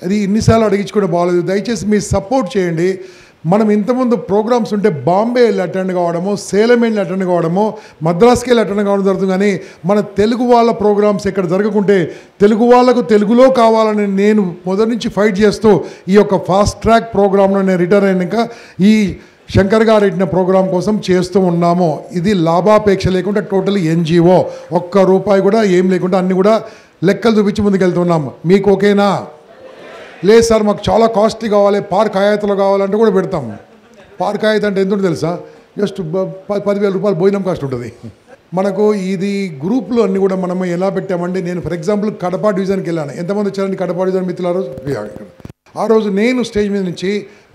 అది ఇన్నిసార్లు అడిగించుకోవడం బాగలేదు. దయచేసి మీరు సపోర్ట్ చేయండి. మనం ఇంతకుముందు ప్రోగ్రామ్స్ ఉంటే బాంబే వెళ్ళి అటెండ్ కావడము, సేలం వెళ్ళి అటెండ్ కావడము, మద్రాస్కి వెళ్ళి అటెండ్ కావడం జరుగుతుంది. కానీ మన తెలుగు వాళ్ళ ప్రోగ్రామ్స్ ఇక్కడ జరగకుంటే తెలుగు వాళ్ళకు తెలుగులో కావాలని నేను మొదటి నుంచి ఫైట్ చేస్తూ ఈ యొక్క ఫాస్ట్ ట్రాక్ ప్రోగ్రామ్లో నేను రిటర్న్ అయినాక ఈ శంకర్ గారు ఇచ్చిన ప్రోగ్రాం కోసం చేస్తూ ఉన్నాము. ఇది లాభాపేక్ష లేకుండా టోటల్ ఎన్జిఓ, ఒక్క రూపాయి కూడా ఏం లేకుండా అన్నీ కూడా లెక్కలు చూపించి ముందుకెళ్తున్నాం. మీకు ఓకేనా? లేదు సార్ మాకు చాలా కాస్ట్లీ కావాలి, పార్క్ హయాత్లో కావాలంటే కూడా పెడతాం. పార్క్ హయాత్ అంటే ఎంత ఉంటుంది తెలుసా? జస్ట్ 10,000 రూపాయలు భోజనం కాస్ట్ ఉంటుంది. మనకు ఇది గ్రూప్లో అన్నీ కూడా మనం ఎలా పెట్టామండి. నేను ఫర్ ఎగ్జాంపుల్ కడప డివిజన్కి వెళ్ళాను. ఎంతమంది వచ్చారండి కడప డివిజన్ మిత్రులు? ఆ రోజు నేను స్టేజ్ మీద నుంచి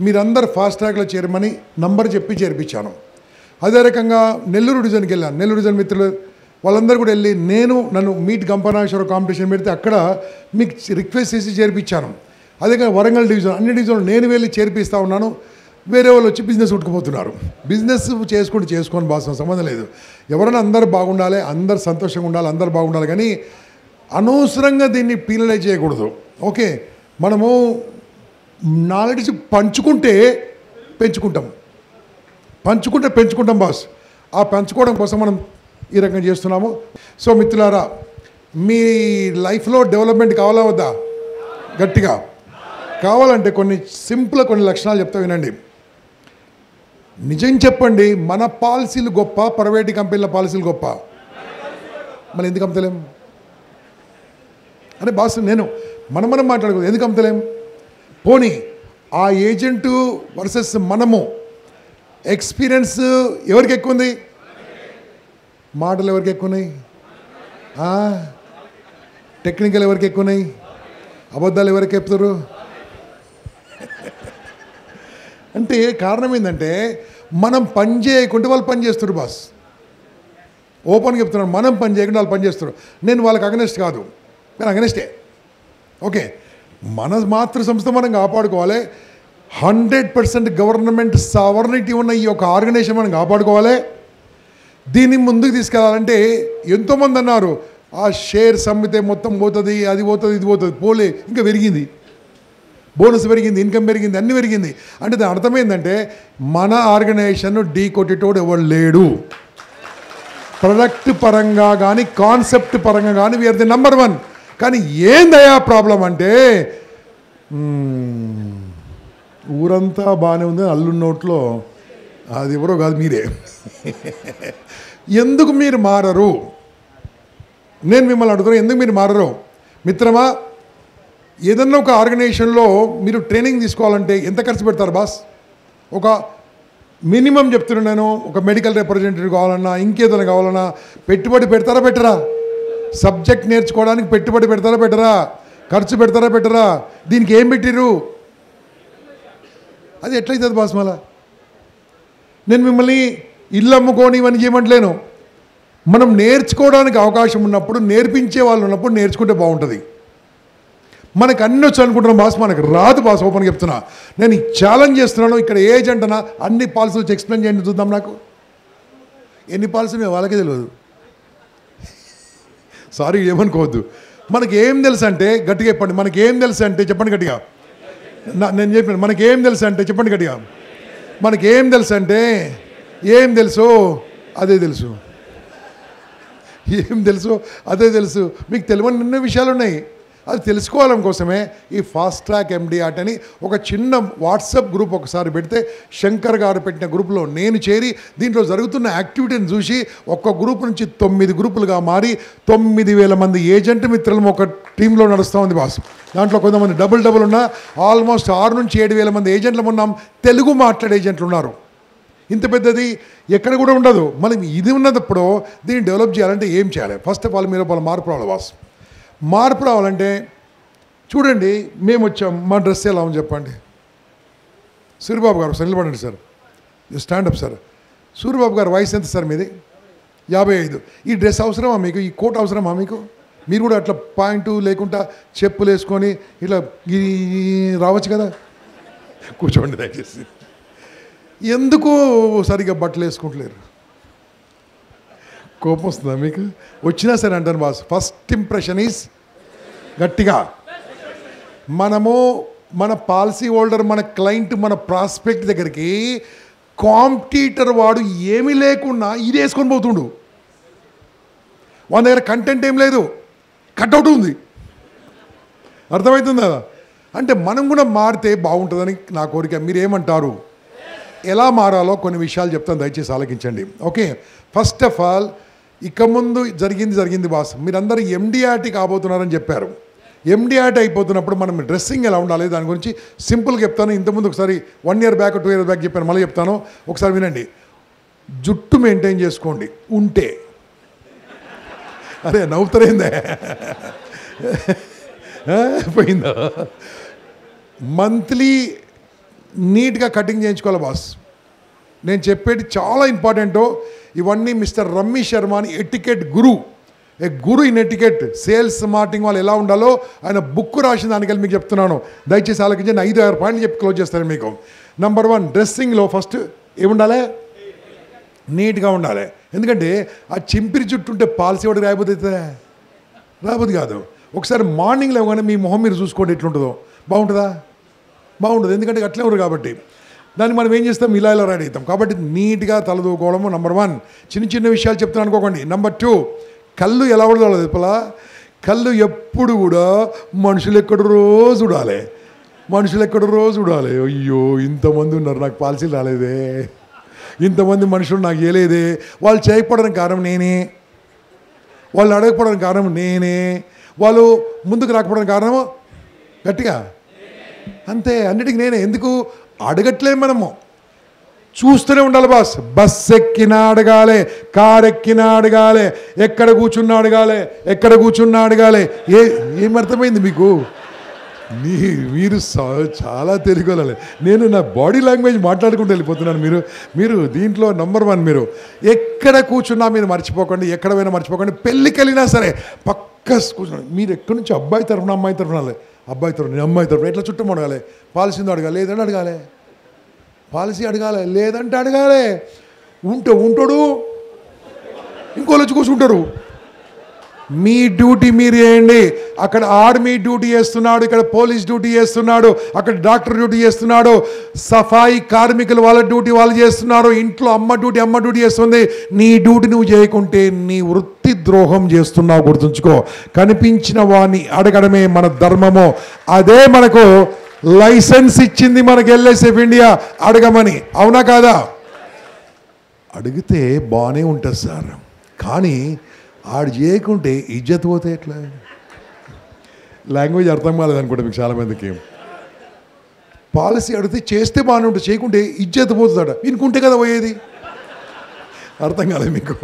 మీరందరూ ఫాస్ట్ ట్రాక్లో చేరమని నంబర్ చెప్పి చేర్పించాను. అదే రకంగా నెల్లూరు డివిజన్కి వెళ్ళాను. నెల్లూరు డివిజన్ మిత్రులు వాళ్ళందరూ కూడా వెళ్ళి నన్ను మీట్ గంపనాశ్వర కాంపిటీషన్ పెడితే అక్కడ మీకు రిక్వెస్ట్ చేసి చేర్పించాను. అదే కానీ వరంగల్ డివిజన్, అన్ని డివిజన్లు నేను వెళ్ళి చేర్పిస్తూ ఉన్నాను. వేరే వాళ్ళు వచ్చి బిజినెస్ ఉట్టుకుపోతున్నారు. బిజినెస్ చేసుకొని బాగా సంబంధం లేదు. ఎవరైనా అందరూ బాగుండాలి, అందరు సంతోషంగా ఉండాలి, అందరు బాగుండాలి. కానీ అనవసరంగా దీన్ని పీనలైజ్ చేయకూడదు. ఓకే, మనము నాలెడ్జ్ పంచుకుంటే పెంచుకుంటాం బాస్. ఆ పంచుకోవడం కోసం మనం ఈ రకంగా చేస్తున్నాము. సో మిత్రులారా, మీ లైఫ్లో డెవలప్మెంట్ కావాలా వద్దా? గట్టిగా కావాలంటే కొన్ని లక్షణాలు చెప్తా వినండి. నిజం చెప్పండి, మన పాలసీలు గొప్ప, ప్రైవేట్ కంపెనీల పాలసీలు గొప్ప? మనం ఎందుకు అమ్మతలేం? అంటే బాస్ మనం మాట్లాడుకోదు, ఎందుకు అమ్మతలేం? పోనీ ఆ ఏజెంటు వర్సెస్ మనము ఎక్స్పీరియన్స్ ఎవరికి ఎక్కువ ఉంది? మాటలు ఎవరికి ఎక్కువ ఉన్నాయి? టెక్నికల్ ఎవరికి ఎక్కువ ఉన్నాయి? అబద్ధాలు ఎవరికి చెప్తారు? అంటే కారణం ఏంటంటే మనం పని చేయకుంటే వాళ్ళు పని చేస్తారు బాస్. ఓపెన్గా చెప్తున్నాను, మనం పని చేయకుండా వాళ్ళు పని చేస్తారు. నేను వాళ్ళకి అగనెస్ట్ కాదు, నేను అగనెస్టే. ఓకే, మన మాతృ సంస్థ మనం కాపాడుకోవాలి. 100% గవర్నమెంట్ సావర్నిటీ ఉన్న ఈ యొక్క ఆర్గనైజేషన్ మనం కాపాడుకోవాలి. దీన్ని ముందుకు తీసుకెళ్ళాలంటే ఎంతోమంది అన్నారు ఆ షేర్స్ అమ్మితే మొత్తం పోతుంది, అది పోతుంది, ఇది పోతుంది. పోలే, ఇంకా పెరిగింది, బోనస్ పెరిగింది, ఇన్కమ్ పెరిగింది, అన్నీ పెరిగింది. అంటే దాని అర్థం ఏంటంటే మన ఆర్గనైజేషన్ ఢీ కొట్టేటోడు ఎవరు లేడు. ప్రొడక్ట్ పరంగా కానీ కాన్సెప్ట్ పరంగా కానీ వీఆర్ ది నంబర్ 1. కానీ ఏందయ్యా ప్రాబ్లం అంటే ఊరంతా బాగానే ఉంది, అల్లు నోట్లో అది ఎవరో కాదు మీరే. ఎందుకు మీరు మారరు? నేను మిమ్మల్ని అడుగుతాను, ఎందుకు మీరు మారరు? మిత్రమా, ఏదన్నా ఒక ఆర్గనైజేషన్లో మీరు ట్రైనింగ్ తీసుకోవాలంటే ఎంత ఖర్చు పెడతారు బాస్? ఒక మినిమం చెప్తున్నాను నేను, ఒక మెడికల్ రిప్రజెంటేటివ్ కావాలన్నా, ఇంకేదైనా కావాలన్నా పెట్టుబడి పెడతారా పెట్టరా? సబ్జెక్ట్ నేర్చుకోవడానికి పెట్టుబడి పెడతారా పెట్టరా? ఖర్చు పెడతారా పెట్టరా? దీనికి ఏం పెట్టిరు? అది ఎట్లయితుంది బాస్? మళ్ళా నేను మిమ్మల్ని ఇల్లు అమ్ముకొని ఇవన్నీ చేయమంటలేను. మనం నేర్చుకోవడానికి అవకాశం ఉన్నప్పుడు, నేర్పించే వాళ్ళు ఉన్నప్పుడు నేర్చుకుంటే బాగుంటుంది. మనకు అన్నీ వచ్చు అనుకుంటున్నాం బాస్, మనకు రాదు బాస్. ఓపెన్గా చెప్తున్నా, నేను ఛాలెంజ్ చేస్తున్నాను. ఇక్కడ ఏజెంట్ అన్నా అన్ని పాలసీలు వచ్చి ఎక్స్ప్లెయిన్ చేయండి చూద్దాం. నాకు ఎన్ని పాలసీలు వాళ్ళకే తెలియదు. సారీ, ఏమనుకోవద్దు. మనకి ఏం తెలుసు అంటే గట్టిగా చెప్పండి. మనకి ఏం తెలుసు అంటే చెప్పండి గట్టిగా. నేను చెప్పాను, మనకి ఏం తెలుసు అంటే చెప్పండి గట్టిగా. మనకి ఏం తెలుసు అంటే ఏం తెలుసు అదే తెలుసు. ఏం తెలుసు అదే తెలుసు. మీకు తెలియని ఎన్నో విషయాలు ఉన్నాయి. అది తెలుసుకోవడం కోసమే ఈ ఫాస్ట్ ట్రాక్ MDAT అని ఒక చిన్న వాట్సాప్ గ్రూప్ ఒకసారి పెడితే, శంకర్ గారు పెట్టిన గ్రూప్లో నేను చేరి దీంట్లో జరుగుతున్న యాక్టివిటీని చూసి ఒక్క గ్రూప్ నుంచి 9 గ్రూపులుగా మారి 9,000 మంది ఏజెంట్ మిత్రులు ఒక టీంలో నడుస్తూ ఉంది బాస్. దాంట్లో కొంతమంది డబుల్ ఉన్నా ఆల్మోస్ట్ 6 నుంచి 7,000 మంది ఏజెంట్లు ఉన్నాం. తెలుగు మాట్లాడే ఏజెంట్లు ఉన్నారు. ఇంత పెద్దది ఎక్కడ కూడా ఉండదు. మనం ఇది ఉన్నప్పుడు దీన్ని డెవలప్ చేయాలంటే ఏం చేయాలి? ఫస్ట్ ఆఫ్ ఆల్ మీరు మార్పు రావాలి బాస్. మార్పు రావాలంటే చూడండి, మేము వచ్చాం, మా డ్రెస్ ఎలా ఉంది చెప్పండి. సూర్యబాబు గారు సార్ నిలబడండి సార్, స్టాండప్ సార్. సూర్యబాబు గారు వయసు ఎంత సార్ మీది? 55. ఈ డ్రెస్ అవసరమా మీకు? ఈ కోట్ అవసరమా మీకు? మీరు కూడా అట్లా పాయింట్ లేకుండా చెప్పులు వేసుకొని ఇట్లా రావచ్చు కదా. కూర్చోండి దయచేసి. ఎందుకు సరిగ్గా బట్టలు వేసుకుంటలేరు? కోపం వస్తుందా మీకు? వచ్చినా సరే అంటాను బాస్, ఫస్ట్ ఇంప్రెషన్ ఈజ్ గట్టిగా మనము మన పాలసీ హోల్డర్, మన క్లయింట్, మన ప్రాస్పెక్ట్ దగ్గరికి కాంపిటీటర్ వాడు ఏమీ లేకున్నా ఇది వేసుకొని పోతుండు. వాళ్ళ దగ్గర కంటెంట్ ఏం లేదు, కట్అవుట్ ఉంది. అర్థమవుతుంది కదా? అంటే మనం కూడా మారితే బాగుంటుందని నా కోరిక. మీరేమంటారు? ఎలా మారాలో కొన్ని విషయాలు చెప్తాను, దయచేసి ఆలోచించండి. ఓకే, ఫస్ట్ ఆఫ్ ఆల్ ఇక ముందు జరిగింది బాస్. మీరందరూ ఎండిఆర్టీ కాబోతున్నారని చెప్పారు. ఎండిఆర్టీ అయిపోతున్నప్పుడు మనం డ్రెస్సింగ్ ఎలా ఉండాలి దాని గురించి సింపుల్గా చెప్తాను. ఇంతకుముందు ఒకసారి 1 year బ్యాక్ 2 years బ్యాక్ చెప్పాను, మళ్ళీ చెప్తాను, ఒకసారి వినండి. జుట్టు మెయింటైన్ చేసుకోండి ఉంటే. అరే నవ్వుతారేందే, పోయిందా? మంత్లీ నీట్గా కటింగ్ చేయించుకోవాలి బాస్. నేను చెప్పేది చాలా ఇంపార్టెంట్. ఇవన్నీ మిస్టర్ రమ్మీ శర్మ అని etiquette Guru, A Guru in etiquette, sales marketing వాళ్ళు ఎలా ఉండాలో ఆయన బుక్ రాసిన దానికెళ్ళి మీకు చెప్తున్నాను. దయచేసి ఆలోచించండి. 5-6 పాయింట్లు చెప్పి క్లోజ్ చేస్తాను మీకు. నెంబర్ 1, డ్రెస్సింగ్లో ఫస్ట్ ఏముండాలి? నీట్గా ఉండాలి. ఎందుకంటే ఆ చింపిరి చుట్టూ ఉంటే పాలసీ వాడికి రాబోతుంది కాదు. ఒకసారి మార్నింగ్ లేవగానే మీ మొహం మీరు చూసుకోండి ఎట్లుంటుందో. బాగుంటుందా? బాగుంటుంది. ఎందుకంటే అట్లే ఉండరు కాబట్టి. దాన్ని మనం ఏం చేస్తాం? ఇలా రెడీ అవుతాం. కాబట్టి నీట్గా తలదూకోవడము నెంబర్ 1. చిన్న విషయాలు చెప్తున్నాను అనుకోకండి. నెంబర్ 2, కళ్ళు ఎలా ఉండదు చెప్పలా? కళ్ళు ఎప్పుడు కూడా మనుషులు ఎక్కడో చూడాలి. అయ్యో ఇంతమంది ఉన్నారు, నాకు పాలసీలు రాలేదే, ఇంతమంది మనుషులు నాకు ఏలేదే, వాళ్ళు చేయకపోవడానికి కారణం నేనే, వాళ్ళు అడగకపోవడానికి కారణం నేనే, వాళ్ళు ముందుకు రాకపోవడానికి కారణం గట్టిగా అంతే, అన్నిటికీ నేనే. ఎందుకు అడగట్లేదు? మనము చూస్తూనే ఉండాలి బాస్. బస్ ఎక్కినా అడగాలి, కార్ ఎక్కినా అడగాలి, ఎక్కడ కూర్చున్నా అడగాలి. ఏమర్థమైంది మీకు? మీరు చాలా తెలుగువాలి. నేను నా బాడీ లాంగ్వేజ్ మాట్లాడుకుంటూ వెళ్ళిపోతున్నాను. మీరు దీంట్లో నెంబర్ 1. మీరు ఎక్కడ కూర్చున్నా మీరు మర్చిపోకండి, ఎక్కడ పోయినా మర్చిపోకండి. పెళ్ళికి వెళ్ళినా సరే పక్క కూర్చోండి. మీరు ఎక్కడి నుంచి అబ్బాయి తరఫున అమ్మాయి తరఫున అమ్మాయి తరఫున ఎట్లా చుట్టం అడగాలి? పాలసీతో అడగాలి, లేదంటే అడగాలి. పాలసీ అడగాలి, లేదంటే అడగాలి. ఉంటాడు, ఇంకోళ్ళు వచ్చి కూర్చుంటారు. మీ డ్యూటీ మీరు చేయండి. అక్కడ ఆర్మీ డ్యూటీ చేస్తున్నాడు, ఇక్కడ పోలీస్ డ్యూటీ చేస్తున్నాడు, అక్కడ డాక్టర్ డ్యూటీ చేస్తున్నాడు, సఫాయి కార్మికులు వాళ్ళ డ్యూటీ వాళ్ళు చేస్తున్నారు, ఇంట్లో అమ్మ డ్యూటీ చేస్తుంది. నీ డ్యూటీ నువ్వు చేయకుంటే నీ వృత్తి ద్రోహం చేస్తున్నావు, గుర్తుంచుకో. కనిపించిన వాడిని అడగడమే మన ధర్మము. అదే మనకు లైసెన్స్ ఇచ్చింది మనకు ఎల్ఐసిఎఫ్ ఇండియా అడగమని. అవునా కాదా? అడిగితే బాగానే ఉంటుంది సార్, కానీ ఆడు చేయకుంటే ఇజ్జత్ పోతే ఎట్లా? లాంగ్వేజ్ అర్థం కాలేదు అనుకుంటా మీకు చాలామందికి. పాలసీ అడిగితే చేస్తే బాగానే ఉంటుంది, చేయకుంటే ఇజ్జత్ పోతుందట. వినుకుంటే కదా పోయేది. అర్థం కాలేదు మీకు?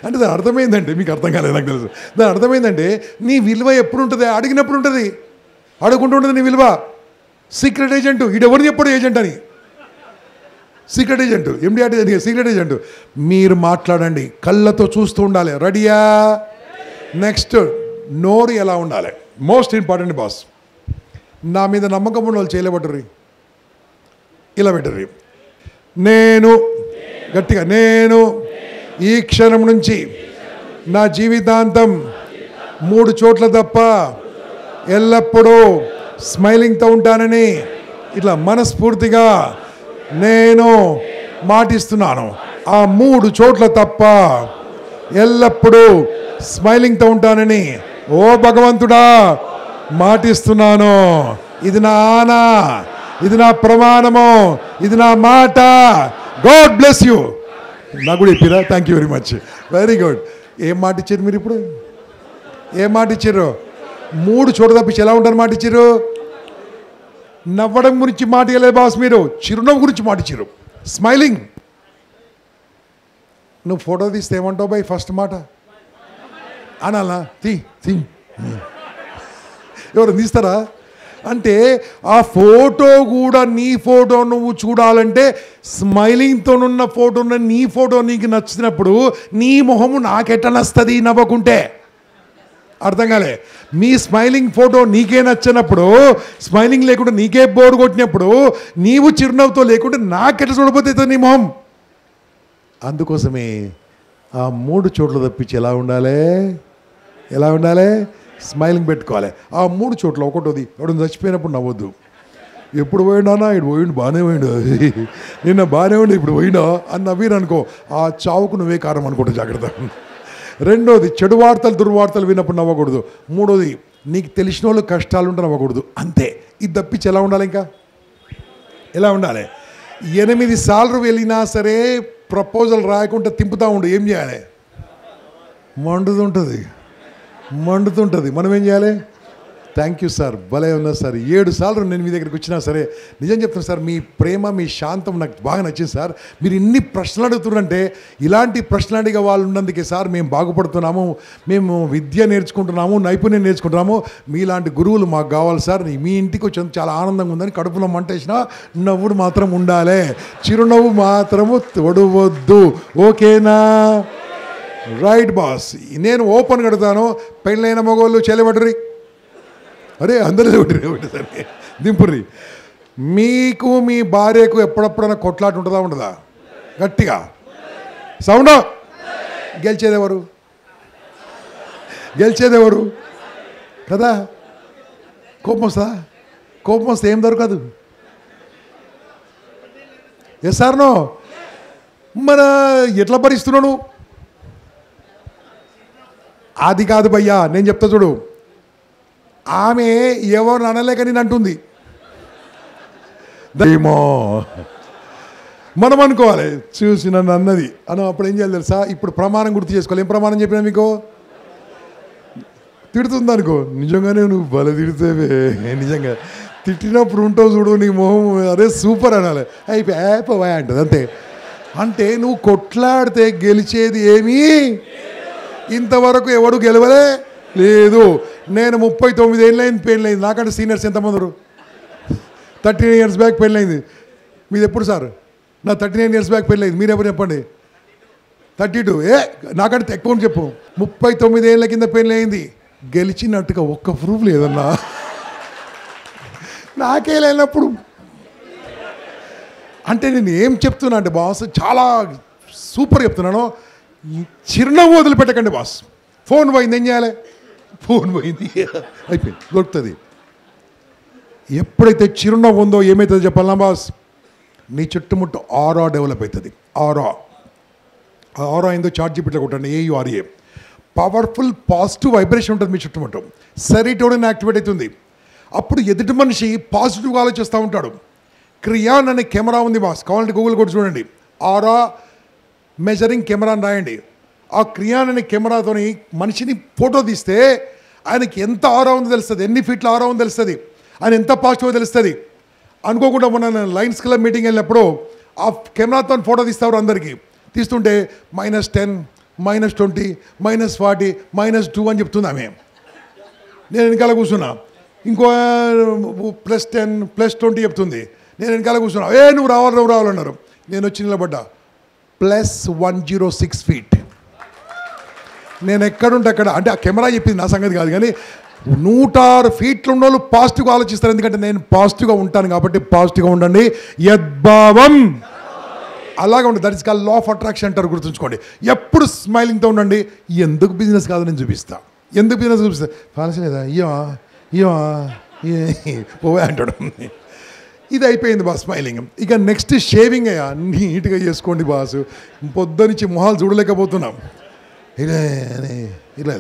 అంటే దాని అర్థమైందంటే మీకు అర్థం కాలేదు, నాకు తెలుసు. దాని అర్థమైందంటే నీ విలువ ఎప్పుడు ఉంటుంది? అడిగినప్పుడు ఉంటుంది, అడుగుకుంటూ ఉంటుంది నీ విలువ. సీక్రెట్ ఏజెంట్, ఈడెవరు చెప్పాడు ఏజెంట్ అని? Secret agent, MDRT secret agent. మీరు మాట్లాడండి, కళ్ళతో చూస్తూ ఉండాలి. రెడీయా? నెక్స్ట్, నోరు ఎలా ఉండాలి? Most important boss. నా మీద నమ్మకం ఉన్న వాళ్ళు చేయలేబట్టరు, ఇలా పెట్టరు. గట్టిగా నేను ఈ క్షణం నుంచి నా జీవితాంతం 3 చోట్ల తప్ప ఎల్లప్పుడూ స్మైలింగ్తో ఉంటానని ఇట్లా మనస్ఫూర్తిగా నేను మాటిస్తున్నాను. ఆ 3 చోట్ల తప్ప ఎల్లప్పుడూ స్మైలింగ్తో ఉంటానని ఓ భగవంతుడా మాటిస్తున్నాను. ఇది నా ఆనా, ఇది నా ప్రమాణము, ఇది నా మాట. God bless you. నాకు కూడా చెప్పిరా? Thank you very much, very good. ఏం మాట ఇచ్చారు మీరు ఇప్పుడు? ఏం మాట ఇచ్చారు? 3 చోట్ల తప్పించి ఎలా ఉంటారు మాట ఇచ్చారు? నవ్వడం గురించి మాట ఇవ్వలేదు బాస్, మీరు చిరునవ్వు గురించి మాట ఇచ్చారు. స్మైలింగ్. నువ్వు ఫోటో తీస్తే ఏమంటావు బాయ్? ఫస్ట్ మాట అనాలా? తీ ఎవరు తీస్తారా? అంటే ఆ ఫోటో కూడా నీ ఫోటో నువ్వు చూడాలంటే స్మైలింగ్తోనున్న ఫోటో నీ ఫోటో నీకు నచ్చినప్పుడు నీ మొహము నాకెట్లా నస్తుంది నవ్వకుంటే? అర్థం కాలే? మీ స్మైలింగ్ ఫోటో నీకే నచ్చినప్పుడు, స్మైలింగ్ లేకుండా నీకే బోర్ కొట్టినప్పుడు, నీవు చిరునవ్వుతో లేకుంటే నాకెట్లా చూడబోతుంది నీ మొహం? అందుకోసమే ఆ 3 చోట్ల తప్పించి ఎలా ఉండాలి? స్మైలింగ్ పెట్టుకోవాలి. ఆ 3 చోట్ల ఒకటోది ఎవడు చచ్చిపోయినప్పుడు నవ్వద్దు. ఎప్పుడు పోయినానా ఇటు పోయిండు బాగానే పోయిండు, నిన్న బాగానే ఉండి ఇప్పుడు పోయినా అని నవ్వీరు అనుకో, ఆ చావుకు నువ్వే కారణం అనుకుంటా, జాగ్రత్త. రెండోది చెడు వార్తలు దుర్వార్తలు విన్నప్పుడు నవ్వకూడదు. మూడోది నీకు తెలిసిన వాళ్ళు కష్టాలు ఉంటే నవ్వకూడదు. అంతే. ఇది తప్పించి ఎలా ఉండాలి? ఇంకా ఎలా ఉండాలి? 8 సార్లు వెళ్ళినా సరే ప్రపోజల్ రాయకుండా తింపుతూ ఉండు. ఏం చేయాలి? మండుతుంటుంది. మనం ఏం చేయాలి? థ్యాంక్ యూ సార్, భలే ఉన్నా సార్, 7 సార్లు నేను మీ దగ్గరికి వచ్చినా సరే నిజం చెప్తాను సార్, మీ ప్రేమ మీ శాంతం నాకు బాగా నచ్చింది సార్. మీరు ఇన్ని ప్రశ్నలు అడుగుతున్నారంటే ఇలాంటి ప్రశ్నలు అడిగే వాళ్ళు ఉన్నందుకే సార్ మేము బాగుపడుతున్నాము, మేము విద్య నేర్చుకుంటున్నాము, నైపుణ్యం నేర్చుకుంటున్నాము. మీలాంటి గురువులు మాకు కావాలి సార్. మీ ఇంటికి వచ్చి చాలా ఆనందంగా ఉందని కడుపులో మంటేసినా నవ్వుడు మాత్రం ఉండాలి, చిరునవ్వు మాత్రము తొడవద్దు. ఓకేనా? Right boss. నేను ఓపెన్ కడతాను. పెళ్ళైన మగవాళ్ళు చెలబడ్రి, అరే అందరూ సరే దింపుర్రి. మీకు మీ భార్యకు ఎప్పుడప్పుడైనా కొట్లాట ఉంటుందా ఉండదా? గట్టిగా సౌండ్. గెలిచేదెవరు కదా? కోపం వస్తే ఏం దొరకదు. Yes sir no? మన ఎట్లా భరిస్తున్నాను? అది కాదు భయ్యా, నేను చెప్తా చూడు. ఆమె ఎవరు అనలేక నేను అంటుంది, దయమో మనం అనుకోవాలి చూసి నన్ను అన్నది అని. అప్పుడు ఏం చేయాలి తెలుసా? ఇప్పుడు ప్రమాణం గుర్తు చేసుకోవాలి. ఏం ప్రమాణం చెప్పినా మీకు? తిడుతుంది అనుకో, నిజంగానే నువ్వు భలే తిడితేవే, నిజంగా తిట్టినప్పుడు ఉంటావు చూడు నీ మొహం, అరే సూపర్ అనాలి. అయిపోయా అంటది. అంతే. అంటే నువ్వు కొట్లాడితే గెలిచేది ఏమీ ఇంతవరకు ఎవడు గెలవలే లేదు. నేను 39 ఏళ్ళైంది పెళ్ళైంది. నాకంటే సీనియర్స్ ఎంతమంది? 39 ఇయర్స్ బ్యాక్ పెళ్ళైంది. మీది ఎప్పుడు సార్? నా 39 ఇయర్స్ బ్యాక్ పెళ్ళైంది. మీరు ఎవరు చెప్పండి? 32. నాకంటే ఎక్కువ చెప్పు. 39 ఏళ్ళ కింద పెళ్ళైంది. గెలిచినట్టుగా ఒక్క ప్రూఫ్ లేదన్నా. నాకే లేనప్పుడు అంటే నేను ఏం చెప్తున్నా అంటే బాస్, చాలా సూపర్ చెప్తున్నాను. చిరునవ్వు వదిలిపెట్టకండి బాస్. ఫోన్ పోయింది, ఏం చేయాలి? ఫోన్ పోయింది, అయిపోయింది, దొరుకుతుంది. ఎప్పుడైతే చిరునవ్వు ఉందో ఏమవుతుందో చెప్పాలన్నా బాస్? నీ చుట్టుముట్టు ఆరా డెవలప్ అవుతుంది. ఆరా ఏందో ChatGPTలో కొట్టండి, AURA. పవర్ఫుల్ పాజిటివ్ వైబ్రేషన్ ఉంటుంది మీ చుట్టుముట్టు. సెరోటోనిన్ యాక్టివేట్ అవుతుంది. అప్పుడు ఎదుటి మనిషి పాజిటివ్గా ఆలోచిస్తూ ఉంటాడు. క్రియాన్ అనే కెమెరా ఉంది బాస్, కావాలంటే గూగుల్ కూడా చూడండి. ఆరా మెజరింగ్ కెమెరా అని రాయండి. ఆ క్రియాన్ అనే కెమెరాతోని మనిషిని ఫోటో తీస్తే ఆయనకి ఎంత ఆరా ఉందో తెలుస్తుంది, ఎన్ని ఫీట్ల ఆరా ఉందో తెలుస్తుంది, ఆయన ఎంత పాజిటివ్ తెలుస్తుంది. అనుకోకుండా మొన్న లయన్స్ క్లబ్ మీటింగ్ వెళ్ళినప్పుడు ఆ కెమెరాతో ఫోటో తీస్తారు. అందరికీ తీస్తుంటే -10, -20, -40, -2 అని చెప్తుంది ఆమె. నేను వెనకాల కూర్చున్నా. ఇంకో +10, +20 చెప్తుంది. నేను వెనకాల కూర్చున్నా. నువ్వు రావాలన్నారు. నేను వచ్చి నిలబడ్డా. +106 feet. నేను ఎక్కడుంటే అక్కడ, అంటే ఆ కెమెరా చెప్పింది, నా సంగతి కాదు. కానీ 106 feet ఉన్న వాళ్ళు పాజిటివ్గా ఆలోచిస్తారు. ఎందుకంటే నేను పాజిటివ్గా ఉంటాను కాబట్టి పాజిటివ్గా ఉండండి. యద్భావం అలాగే ఉంటుంది. That is called law of attraction అంటారు, గుర్తుంచుకోండి. ఎప్పుడు స్మైలింగ్తో ఉండండి. ఎందుకు బిజినెస్ కాదు నేను చూపిస్తా. ఎందుకు బిజినెస్ చూపిస్తా? పాలసీ లేదా? పోవే అంటాడు. ఇది అయిపోయింది బాస్ స్మైలింగ్. ఇక నెక్స్ట్ షేవింగ్ అయ్యా, నీట్గా చేసుకోండి బాసు. పొద్దునిచ్చి మొహాలు చూడలేకపోతున్నాం. ఇలా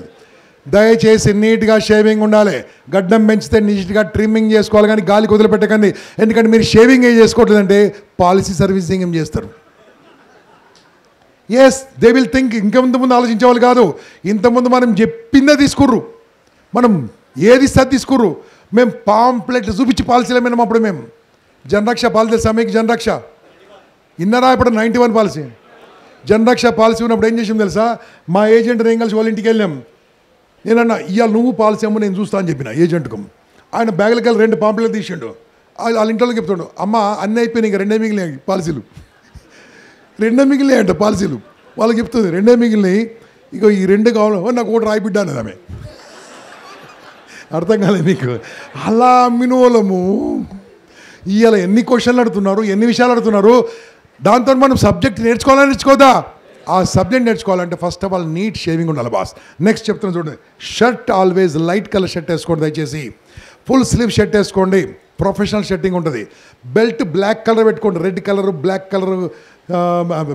దయచేసి నీట్గా షేవింగ్ ఉండాలి. గడ్డం పెంచితే నీట్గా ట్రిమ్మింగ్ చేసుకోవాలి, కానీ గాలికి వదిలిపెట్టకండి. ఎందుకంటే మీరు షేవింగ్ ఏం చేసుకోవట్లేదంటే పాలసీ సర్వీసింగ్ ఏం చేస్తారు. Yes, they will think. ఇంతకుముందు ఆలోచించేవాళ్ళు కాదు. ఇంతకుముందు మనం చెప్పిందే తీసుకుర్రు, మనం ఏది ఇస్తే తీసుకుర్రు. మేము పాంప్లెట్ చూపించి పాలసీలు మేము అప్పుడు మేము జనరక్ష పాలసీ తెలుసా మీకు? జనరక్ష ఇన్నరా ఇప్పుడు 91 పాలసీ. జనరక్ష పాలసీ ఉన్నప్పుడు ఏం చేసాం తెలుసా? మా ఏజెంట్ నేను కలిసి వాళ్ళ ఇంటికి వెళ్ళాం. నేనన్నా ఇవాళ నువ్వు పాలసీ అమ్మ నేను చూస్తా అని చెప్పిన ఏజెంట్కు. ఆయన బ్యాగులకి వెళ్ళి 2 పాంప్లెట్లు తీసిండు. వాళ్ళ ఇంట్లో చెప్తాడు, అమ్మ అన్నీ అయిపోయినాయి, ఇంకా 2 మిగిలినాయి పాలసీలు. 2 మిగిలినాయి అంట పాలసీలు. వాళ్ళకి చెప్తుంది 2 మిగిలినాయి, ఇక ఈ 2 కావాలి, నాకు ఒకటి రాయిబిడ్డ అనేది ఆమె. అర్థం కాలేదు మీకు? అలా అమ్మిన వాళ్ళము ఇవాళ ఎన్ని క్వశ్చన్లు అడుగుతున్నారు, ఎన్ని విషయాలు అడుగుతున్నారు. దాంతో మనం సబ్జెక్ట్ నేర్చుకోవాలని నేర్చుకోదా? ఆ సబ్జెక్ట్ నేర్చుకోవాలంటే first of all neat shaving ఉండాలి బాస్. నెక్స్ట్ చెప్తున్నాను చూడండి, shirt always light colour shirt వేసుకోండి దయచేసి. ఫుల్ స్లీవ్ షర్ట్ వేసుకోండి, ప్రొఫెషనల్ షర్టింగ్ ఉంటుంది. బెల్ట్ బ్లాక్ కలర్ పెట్టుకోండి, red colour black colour,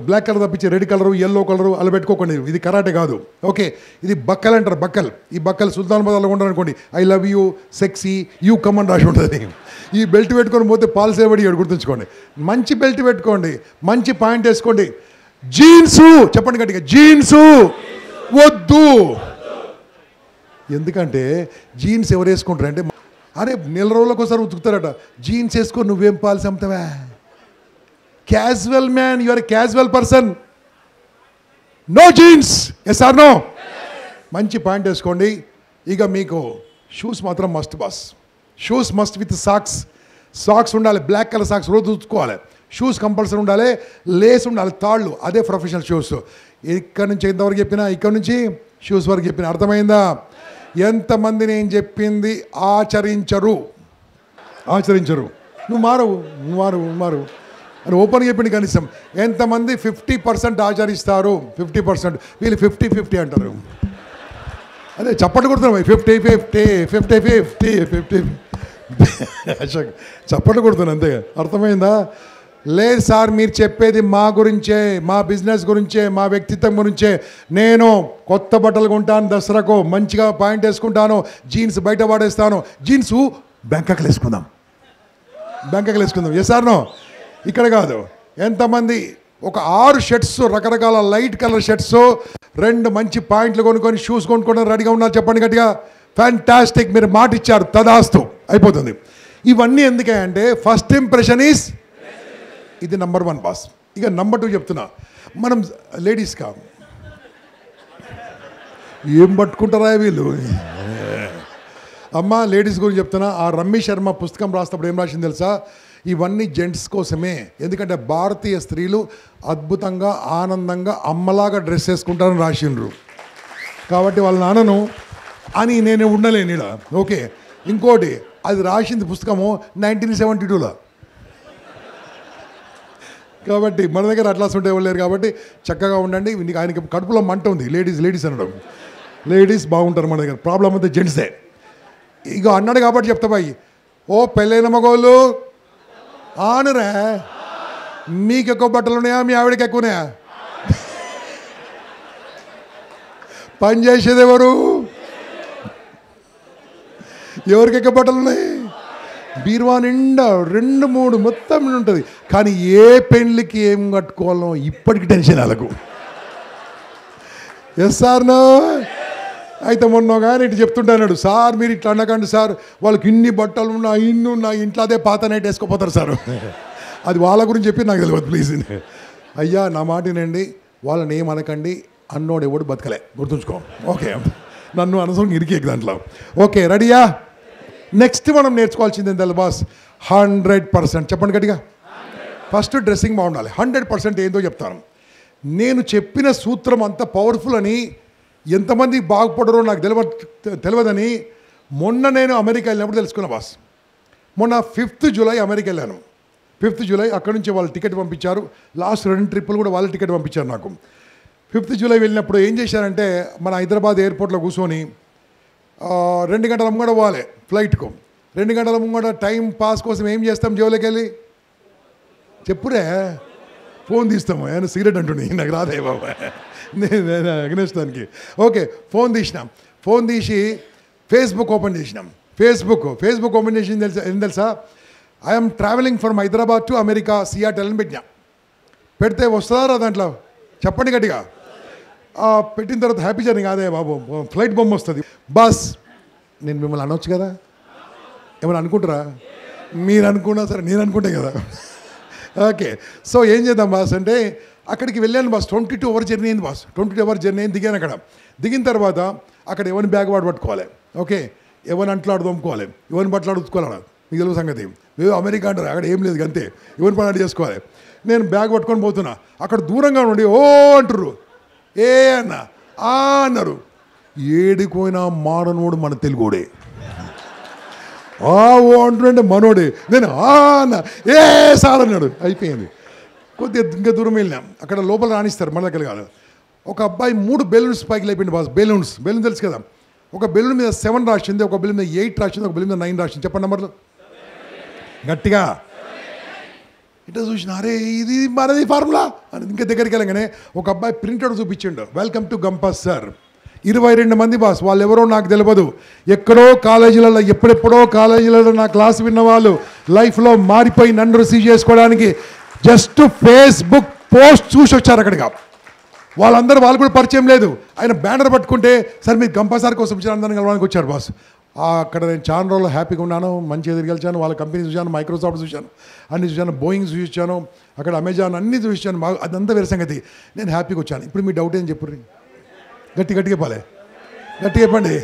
black colour తప్పించి రెడ్ కలరు ఎల్లో కలరు అలా పెట్టుకోకండి. ఇది కరాటే కాదు, ఓకే. ఇది బక్కల్ అంటారు, బక్కల్. ఈ బక్కల్ సుల్తాన్ బజార్లో ఉంటారు అనుకోండి, I love you sexy you come on రాసి ఉంటుంది. ఈ బెల్ట్ పెట్టుకొని పోతే పాలు సేవడి గుర్తుంచుకోండి. మంచి బెల్ట్ పెట్టుకోండి, మంచి పాయింట్ వేసుకోండి. జీన్సు చెప్పండి గట్టిగా, జీన్సు వద్దు. ఎందుకంటే జీన్స్ ఎవరు వేసుకుంటారంటే, అరే నెల రోజులకు ఒకసారి ఉతుకుతారట. జీన్స్ వేసుకొని నువ్వేం పాలు అమ్ముతావా? Casual man, you are casual person, no jeans. Yes or no? మంచి పాయింట్ వేసుకోండి. ఇక మీకు షూస్ మాత్రం must boss. Shoes must with socks. Socks ఉండాలి, బ్లాక్ కలర్ సాక్స్ రోజు ఉతుక్కోవాలి. షూస్ కంపల్సరీ ఉండాలి, లేస్ ఉండాలి, తాళ్ళు. అదే ప్రొఫెషనల్ షూస్. ఇక్కడ నుంచి ఎంతవరకు చెప్పినా, ఇక్కడ నుంచి షూస్ వరకు చెప్పిన అర్థమైందా? ఎంతమంది నేను చెప్పింది ఆచరించరు? నువ్వు మారు అని ఓపెన్గా చెప్పింది. కనీసం ఎంతమంది 50% ఆచరిస్తారు? 50%. వీళ్ళు 50-50 అంటారు. అదే చప్పట్లు కొడుతున్నాం, 50-50 చప్పట్లు కొడుతున్నాను అంతే. అర్థమైందా? లేదు సార్, మీరు చెప్పేది మా గురించే, మా బిజినెస్ గురించే, మా వ్యక్తిత్వం గురించే. నేను కొత్త బట్టలు కొంటాను, దసరాకు మంచిగా పాయింట్ వేసుకుంటాను, జీన్స్ బయట వాడేస్తాను. జీన్సు బ్యాంకాక్లో వేసుకుందాం. Yes or no? ఇక్కడ కాదు. ఎంతమంది ఒక 6 షర్ట్స్, రకరకాల లైట్ కలర్ షర్ట్స్, 2 మంచి పాయింట్లు కొనుక్కొని షూస్ కొనుక్కొని రెడీగా ఉన్నారు? చెప్పండి గట్టిగా. ఫ్యాంటాస్టిక్, మీరు మాట ఇచ్చారు, తదాస్తు, అయిపోతుంది. ఇవన్నీ ఎందుకే అంటే ఫస్ట్ ఇంప్రెషన్ ఈజ్, ఇది నంబర్ 1 బాస్. ఇక నంబర్ 2 చెప్తున్నా. మనం లేడీస్గా ఏం పట్టుకుంటారా వీళ్ళు? అమ్మ లేడీస్ గురించి చెప్తున్నా. ఆ రమ్మి శర్మ పుస్తకం రాసినప్పుడు ఏం రాసింది తెలుసా? ఇవన్నీ జెంట్స్ కోసమే. ఎందుకంటే భారతీయ స్త్రీలు అద్భుతంగా ఆనందంగా అమ్మలాగా డ్రెస్ వేసుకుంటారని రాసిండ్రు. కాబట్టి వాళ్ళ నాన్నను అని నేను ఉండలేను ఇలా, ఓకే. ఇంకోటి, అది రాసింది పుస్తకము 1972లో. కాబట్టి మన దగ్గర అట్లాస్ ఉంటే లేరు. కాబట్టి చక్కగా ఉండండి. ఆయనకి కడుపులో మంట ఉంది. లేడీస్ అనడం, లేడీస్ బాగుంటారు మన దగ్గర. ప్రాబ్లం అంతా జెంట్సే. ఇక అన్నాడు కాబట్టి చెప్తా బాయ్. ఓ పెళ్ళైన మగోళ్ళు ఆనురా, మీకు ఎక్కువ బట్టలు ఉన్నాయా, మీ ఆవిడకి ఎక్కువనాయా? పని చేసేది ఎవరు? ఎవరికి ఎక్కువ బట్టలు ఉన్నాయి? బీరువా నిండా 2-3 మొత్తం ఉంటుంది. కానీ ఏ పెళ్ళికి ఏం కట్టుకోవాలో ఇప్పటికి టెన్షన్ వాళ్ళకు. Yes sir no? అయితే మొన్న కానీ ఇటు చెప్తుంటాడు, సార్ మీరు ఇట్లా అనకండి సార్, వాళ్ళకి ఇన్ని బట్టలు ఉన్నా ఇన్ని ఉన్నా, ఇంట్లో అదే పాత నైట్ వేసుకోపోతారు సార్. అది వాళ్ళ గురించి చెప్పి నాకు తెలియదు ప్లీజ్. అయ్యా నా మాట వినండి, వాళ్ళని ఏమనకండి. అన్నోడు ఎవడు బతకలే, గుర్తుంచుకో, ఓకే. నన్ను అనవసరం ఇరికే దాంట్లో, ఓకే. రెడీయా? నెక్స్ట్ మనం నేర్చుకోవాల్సింది ఏంటంటే బాస్, 100%. చెప్పండి గట్టిగా. ఫస్ట్ డ్రెస్సింగ్ బాగుండాలి. 100% ఏందో చెప్తాను. నేను చెప్పిన సూత్రం అంత పవర్ఫుల్ అని ఎంతమంది బాగుపడరో నాకు తెలియదని మొన్న నేను అమెరికా వెళ్ళినప్పుడు తెలుసుకున్నా బాస్. మొన్న 5th జూలై అమెరికా వెళ్ళాను. 5th జూలై అక్కడి నుంచి వాళ్ళు టికెట్ పంపించారు. లాస్ట్ 2 ట్రిప్పులు కూడా వాళ్ళ టికెట్ పంపించారు నాకు. 5th జూలై వెళ్ళినప్పుడు ఏం చేశారంటే, మన హైదరాబాద్ ఎయిర్పోర్ట్లో కూర్చొని 2 గంటల ముంగడ పోవాలి ఫ్లైట్కు. 2 గంటల ముంగడ టైం పాస్ కోసం ఏం చేస్తాం? జోలోకి వెళ్ళి చెప్పురే ఫోన్ తీస్తాము. ఆయన సిగరెట్ అంటుండే, నాకు రాదే బాబా, నేను అగ్నేస్తానికి. ఓకే, ఫోన్ తీసినాం. ఫోన్ తీసి ఫేస్బుక్ ఓపెన్ చేసినాం. ఫేస్బుక్ ఓపెన్ చేసి ఏం తెలుసా? I'm travelling from Hyderabad to America Seattle అని పెట్టినా. పెడితే వస్తారా దాంట్లో? చెప్పండి గట్టిగా. పెట్టిన తర్వాత హ్యాపీ జర్నీ కాదే బాబు, ఫ్లైట్ బొమ్మ వస్తుంది. బస్ నేను మిమ్మల్ని అనొచ్చు కదా, ఏమైనా అనుకుంటారా? మీరు అనుకున్నా సరే, నేను అనుకుంటే కదా. ఓకే, సో ఏం చేద్దాం బాస్ అంటే అక్కడికి వెళ్ళాను బాస్. 22 అవర్ జర్నీ అయింది బాస్. 22 అవర్ జర్నీ అయింది. దిగాను అక్కడ. దిగిన తర్వాత అక్కడ ఎవరిని బ్యాగ్ వాడు పట్టుకోవాలి, ఓకే. ఎవరిని అంట్లాడు దొమ్ముకోవాలి, ఎవరిని బట్టలు అడుగుకోవాలి. మీకు తెలుగు సంగతి. ఏదో అమెరికా అంటారు, అక్కడ ఏం లేదు అంతే. ఎవరిని పని అడిగి చేసుకోవాలి. నేను బ్యాగ్ పట్టుకొని పోతున్నా. అక్కడ దూరంగా ఉండి ఓ అంటారు, ఏ అన్న ఆ అన్నారు. ఏడిపోయినా మాడనోడు మన తెలుగుడే. ఓ అంటుంటే మనోడే. నేను అన్న ఏ సార్ అన్నాడు. అయిపోయింది. కొద్దిగా ఇంకా దూరం వెళ్ళినాం. అక్కడ లోపల రాణిస్తారు, మన దగ్గర కాదు. ఒక అబ్బాయి 3 బెలూన్స్ పైకి లేపిండి బాస్. బెలూన్ తెలుసు కదా. ఒక బెలూన్ మీద 7 రాసింది, ఒక బెలూన్ మీద 8 రాసింది, ఒక బెలూన్ మీద 9 రాసింది. చెప్పండి నెంబర్లు గట్టిగా. ఇట్లా చూసిన, అరే ఇది మనది ఫార్ములా అని ఇంకా దగ్గరికి వెళ్ళగానే ఒక అబ్బాయి ప్రింటర్ చూపించిండు, వెల్కమ్ టు గంపస్ సార్. 22 మంది బాస్. వాళ్ళు ఎవరో నాకు తెలియదు, ఎక్కడో కాలేజీలలో ఎప్పుడెప్పుడో కాలేజీలలో నా క్లాస్ విన్న వాళ్ళు లైఫ్లో మారిపోయి నన్ను రిసీవ్ చేసుకోవడానికి జస్ట్ ఫేస్బుక్ పోస్ట్ చూసి వచ్చారు అక్కడికి. వాళ్ళు కూడా పరిచయం లేదు. ఆయన బ్యానర్ పట్టుకుంటే సార్ మీరు గంప సార్ కోసం వచ్చారు అందరిని కలవడానికి వచ్చారు బాస్. అక్కడ నేను చాలా రోజులు హ్యాపీగా ఉన్నాను, మంచిగా తిరిగెలిచాను, వాళ్ళ కంపెనీ చూశాను, మైక్రోసాఫ్ట్ చూశాను, అన్ని చూశాను, బోయింగ్ చూపించాను, అక్కడ అమెజాన్ అన్నీ చూపించాను. అదంతా వేరే సంగతి. నేను హ్యాపీగా వచ్చాను. ఇప్పుడు మీ డౌట్ ఏం చెప్పుర్రి, గట్టిగా గట్టిగా చెప్పండి.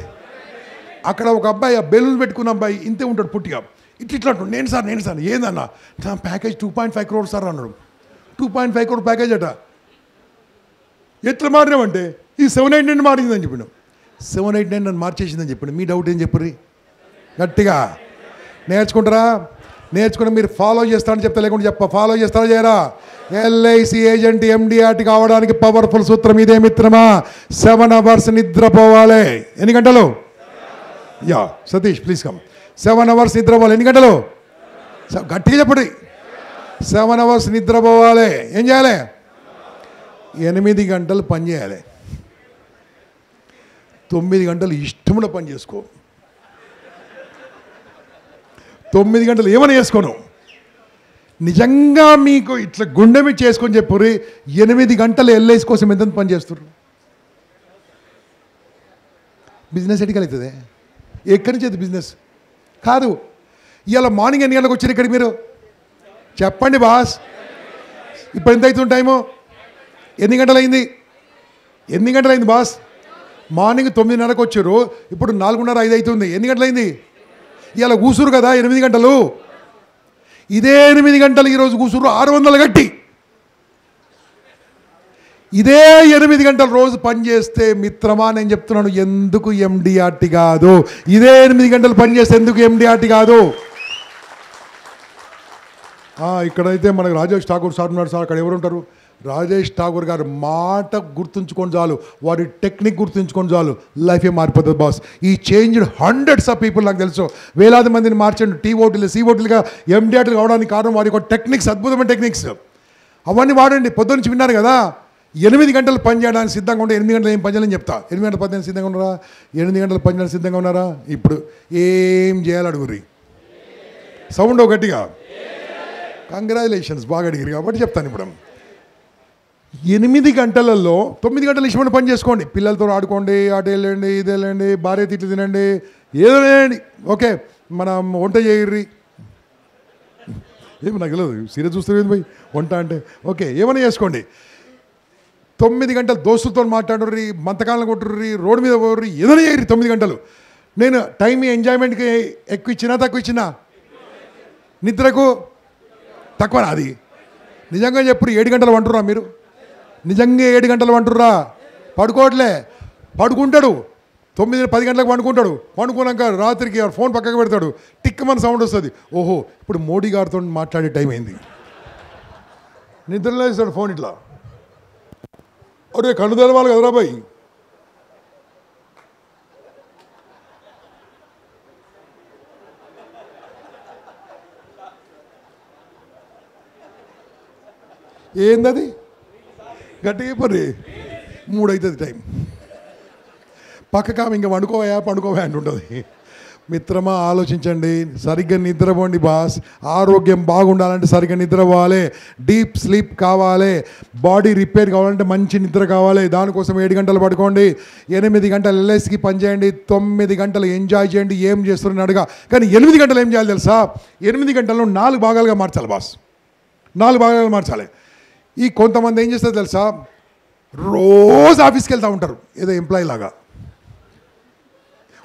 అక్కడ ఒక అబ్బాయి, ఆ బెలూన్ పెట్టుకున్న అబ్బాయి ఇంతే ఉంటాడు పుట్టిగా, ఇట్లా అంటాడు, నేను సార్ ఏందన్నా నా ప్యాకేజ్ 2.5 crores సార్ అన్నాడు. 2.5 crore ప్యాకేజ్ అట. ఎట్లా మారినామంటే ఈ 789 మారిందని చెప్పినాం. 789 నన్ను మార్చేసిందని చెప్పండి. మీ డౌట్ ఏం చెప్పుర్రి గట్టిగా. నేర్చుకుంటారా? నేర్చుకుని మీరు ఫాలో చేస్తారని చెప్తా, లేకుండా ఫాలో చేస్తారా చేయరా? ఎల్ఐసి ఏజెంట్ MDRT కావడానికి పవర్ఫుల్ సూత్రం ఇదే మిత్రమా. 7 hours నిద్రపోవాలి. ఎన్ని గంటలు? Yeah Satish please come. 7 hours నిద్రపోవాలి. ఎన్ని గంటలు? గట్టిగా చెప్పండి. 7 hours నిద్రపోవాలి. ఏం చేయాలి? 8 గంటలు పని చేయాలి. 9 గంటలు ఇష్టమున్న పని చేసుకో. 9 గంటలు ఏమైనా చేసుకోను. నిజంగా మీకు ఇట్లా గుండె మీద చేసుకొని చెప్పుర్రి, 8 గంటలు ఎల్ఐసి కోసం ఎంత పని చేస్తారు? బిజినెస్ ఎటుకలు అవుతుంది? ఎక్కడి నుంచి అవుతుంది బిజినెస్? కాదు. ఇవాళ మార్నింగ్ ఎన్ని గంటలకు వచ్చారు ఇక్కడికి మీరు చెప్పండి బాస్. ఇప్పుడు ఎంత అవుతుంది టైము? ఎన్ని గంటలైంది? 8 గంటలైంది బాస్. మార్నింగ్ 9:30కు వచ్చారు, ఇప్పుడు 4:30, 5 అవుతుంది. ఎన్ని గంటలైంది? ఇలా కూసురు కదా 8 గంటలు. ఇదే 8 గంటలు ఈరోజు కూసురు 600 గట్టి. ఇదే 8 గంటలు రోజు పని చేస్తే మిత్రమా నేను చెప్తున్నాను, ఎందుకు MDRT కాదు? ఇదే 8 గంటలు పని చేస్తే ఎందుకు MDRT కాదు? ఇక్కడైతే మనకు రాజేష్ ఠాకూర్ సార్ ఉన్నారు సార్. అక్కడ ఎవరు ఉంటారు? రాజేష్ ఠాకూర్ గారు మాట గుర్తుంచుకొని చాలు, వాడి టెక్నిక్ గుర్తుంచుకొని చాలు, లైఫే మారిపోతుంది బాస్. ఈ చేంజ్డ్ హండ్రెడ్స్ ఆఫ్ పీపుల్. నాకు తెలుసు వేలాది మందిని మార్చండి టీఓటీలు COTలుగా MDRT కావడానికి కారణం వారి యొక్క టెక్నిక్స్, అద్భుతమైన టెక్నిక్స్. అవన్నీ వాడండి. పొద్దున్న నుంచి విన్నారు కదా. 8 గంటలు పని చేయడానికి సిద్ధంగా ఉంటే 8 గంటలు ఏం పని చేయాలని చెప్తా. 8 గంటల పని చేయడానికి సిద్ధంగా ఉన్నారా? 8 గంటలు పని చేయడానికి సిద్ధంగా ఉన్నారా? ఇప్పుడు ఏం చేయాలి అడుగురి. సౌండ్ గట్టిగా. కంగ్రాచులేషన్స్, బాగా అడిగిరు కాబట్టి చెప్తాను. ఇప్పుడు 8 గంటలలో 9 గంటలు ఇష్టమైన పని చేసుకోండి. పిల్లలతో ఆడుకోండి, అటు వెళ్ళండి, ఇది వెళ్ళండి, భార్య తిట్లు తినండి, ఏదో లేండి. ఓకే, మనం వంట చేయర్రి. ఏమి నాకు తెలియదు, సీరియస్ చూస్తుంది పోయి వంట అంటే. ఓకే, ఏమైనా చేసుకోండి. 9 గంటలు దోస్తులతో మాట్లాడర్రి, మంతకాలను కొట్టుర్రి, రోడ్డు మీద పోర్రి, ఏదైనా చేయర్రి 9 గంటలు. నేను టైం ఎంజాయ్మెంట్కి ఎక్కువ ఇచ్చినా తక్కువ ఇచ్చినా? నిద్రకు తక్కువ. అది నిజంగా చెప్పుడు. 7 గంటలు వంటుర్రా మీరు? నిజంగా 7 గంటలు వంటుర్రా? పడుకోవట్లే, పడుకుంటాడు 9, 10 గంటలకు పండుకుంటాడు. పండుకున్నాక రాత్రికి ఫోన్ పక్కకు పెడతాడు, టిక్కమని సౌండ్ వస్తుంది. ఓహో, ఇప్పుడు మోడీ గారితో మాట్లాడే టైం అయింది. నిద్రలో ఇస్తాడు ఫోన్ ఇట్లా. అరే కళ్ళు తెరవాలి కదరా బాయ్. ఏందది? గట్టిగా పర్రి 3 అవుతుంది టైం. పక్కగా ఇంకా పండుకోవా అంటుంటుంది. మిత్రమా ఆలోచించండి, సరిగ్గా నిద్రపోండి బాస్. ఆరోగ్యం బాగుండాలంటే సరిగ్గా నిద్రపోవాలి, డీప్ స్లీప్ కావాలి, బాడీ రిపేర్ కావాలంటే మంచి నిద్ర కావాలి. దానికోసం 7 గంటలు పడుకోండి, 8 గంటలు ఎల్ఐసికి పనిచేయండి, 9 గంటలు ఎంజాయ్ చేయండి. ఏం చేస్తున్నారని అడగా, కానీ 8 గంటలు ఏం చేయాలి తెలుసా? 8 గంటలను 4 భాగాలుగా మార్చాలి బాస్. 4 భాగాలుగా మార్చాలి. ఈ కొంతమంది ఏం చేస్తారు తెలుసా? రోజు ఆఫీస్కి వెళ్తూ ఉంటారు, ఏదో ఎంప్లాయీ లాగా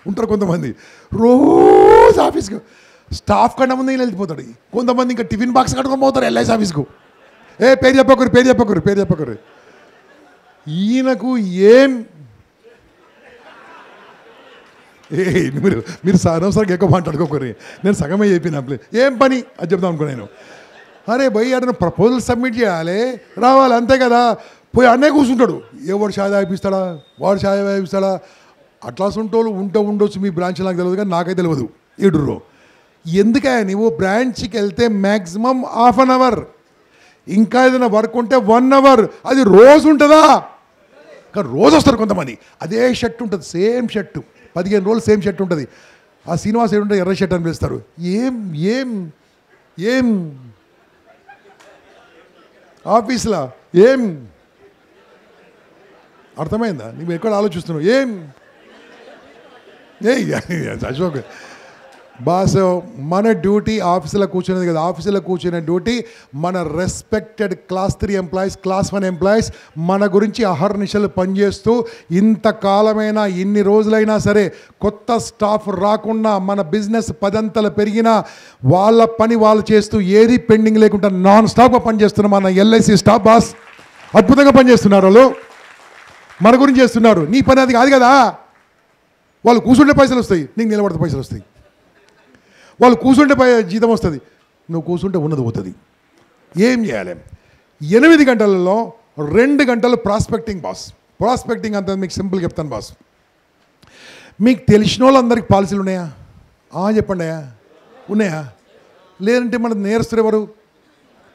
ఉంటారు. కొంతమంది రోజు ఆఫీస్కి స్టాఫ్ కన్నా ముందు ఈయన వెళ్ళిపోతాడు. కొంతమంది ఇంకా టిఫిన్ బాక్స్ కట్టుకొని పోతారు ఎల్ఐసి ఆఫీస్కు. పేరు చెప్పకూరు. ఈయనకు ఏం మీరు అనవసరంగా ఎక్కువ మాట్లాడుకోకూరి. నేను సగమే చెప్పిన ఏం పని అది చెప్దాం అనుకో. నేను అరే భయ్ అతను ప్రపోజల్ సబ్మిట్ చేయాలి, రావాలి, అంతే కదా. పోయి అన్నే కూర్చుంటాడు. ఎవడు ఛాయ్ తాగిపిస్తాడా, వాడు ఛాయ్ తాగిపిస్తాడా, అట్లా ఉంటోళ్ళు ఉండొచ్చు మీ బ్రాంచ్ నాకు తెలియదు, కానీ నాకైతే తెలియదు. ఈడుర్రో ఎందుకే నువ్వు బ్రాంచ్కి వెళ్తే మ్యాక్సిమం హాఫ్ అన్ అవర్, ఇంకా ఏదైనా వర్క్ ఉంటే 1 అవర్, అది రోజు ఉంటుందా? కానీ రోజు వస్తారు కొంతమంది, అదే షర్ట్ ఉంటుంది, సేమ్ షర్టు 15 రోజులు సేమ్ షర్ట్ ఉంటుంది. ఆ శ్రీనివాస్ ఏడుంటే ఎర్ర షర్ట్ అని పిలుస్తారు. ఏం ఏం ఏం ఆఫీస్లో ఏం అర్థమైందా? నువ్వు ఎక్కడ ఆలోచిస్తున్నావు? ఏం అశోక్ బాస్, మన డ్యూటీ ఆఫీసులో కూర్చునేది కదా, ఆఫీసులో కూర్చునే డ్యూటీ మన respected class 3 employees, class 1 employees మన గురించి అహర్నిశలు పనిచేస్తూ ఇంతకాలమైనా ఇన్ని రోజులైనా సరే కొత్త స్టాఫ్ రాకుండా మన బిజినెస్ 10 అంతలు పెరిగినా వాళ్ళ పని వాళ్ళు చేస్తూ ఏది పెండింగ్ లేకుండా నాన్ స్టాప్గా పనిచేస్తున్న మన ఎల్ఐసి స్టాఫ్ బాస్ అద్భుతంగా పనిచేస్తున్నారు. వాళ్ళు మన గురించి చేస్తున్నారు. నీ పని అది కాదు కదా. వాళ్ళు కూర్చుంటే పైసలు వస్తాయి, నీకు నిలబడితే పైసలు వస్తాయి. వాళ్ళు కూర్చుంటే జీతం వస్తుంది, నువ్వు కూర్చుంటే ఉన్నది పోతుంది. ఏం చేయాలి? 8 గంటలలో 2 గంటలు ప్రాస్పెక్టింగ్ బాస్. ప్రాస్పెక్టింగ్ అంత మీకు సింపుల్గా చెప్తాను బాస్. మీకు తెలిసిన వాళ్ళందరికీ పాలసీలు ఉన్నాయా? చెప్పండి అయ్యా, ఉన్నాయా? లేదంటే మన నేరస్తులు ఎవరు?